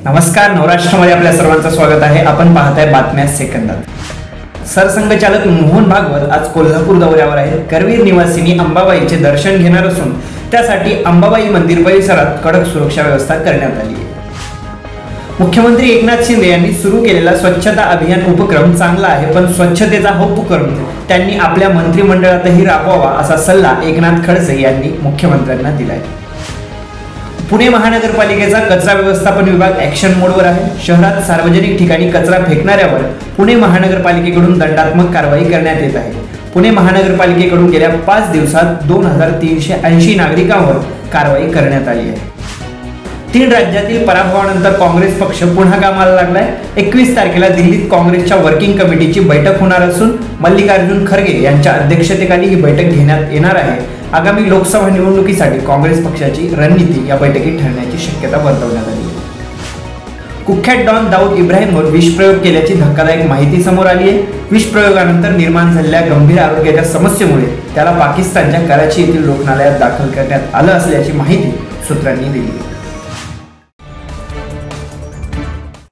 नमस्कार, नवराष्ट्रमध्ये आपल्या सर्वांचं स्वागत आहे। आपण पाहताय बातम्या सेकंदात। सरसंघचालक मोहन भागवत आज कोल्हापूर दौऱ्यावर आहेत। करवीर निवासिनी अंबाबाईचे दर्शन घेणार असून त्यासाठी अंबाबाई मंदिर परिसरात कडक सुरक्षा व्यवस्था करण्यात आली आहे। मुख्यमंत्री एकनाथ शिंदे यांनी सुरू केलेला स्वच्छता अभियान उपक्रम चांगला आहे, पण स्वच्छतेचा हा उपक्रम त्यांनी आपल्या मंत्रिमंडळातही राबवावा असा सल्ला एकनाथ खडसे यांनी मुख्यमंत्र्यांना दिलाय। पुणे महानगरपालिकेचा कचरा व्यवस्थापन विभाग ॲक्शन मोडवर आहे। शहरात सार्वजनिक ठिकाणी कचरा फेकणाऱ्यावर पुणे महानगरपालिकेकडून दंडात्मक कारवाई करण्यात येत आहे। पुणे महानगरपालिकेकडून गेल्या 5 दिवसात 2380 नागरिकांवर कारवाई करण्यात आली आहे। 3 राज्यातील पराभवानंतर काँग्रेस पक्ष पुन्हा कामाला लागलाय। 21 तारखेला दिल्लीत काँग्रेसच्या वर्किंग कमिटीची बैठक होणार असून मल्लिकार्जुन खरगे यांच्या अध्यक्षतेखाली ही बैठक घेण्यात येणार आहे। आगामी लोकसभा निवडणुकीसाठी काँग्रेस पक्षाची रणनीती या बैठकीत ठरण्याची शक्यता वर्तवण्यात आली आहे। कुख्यात डॉन दाऊद इब्राहिमवर विषप्रयोग केल्याची धक्कादायक माहिती समोर आली आहे। विषप्रयोगानंतर निर्माण झालेल्या गंभीर आरोग्याच्या समस्येमुळे त्याला पाकिस्तानच्या कराची येथील रुग्णालयात दाखल करण्यात आलं असल्याची माहिती सूत्रांनी दिली आहे।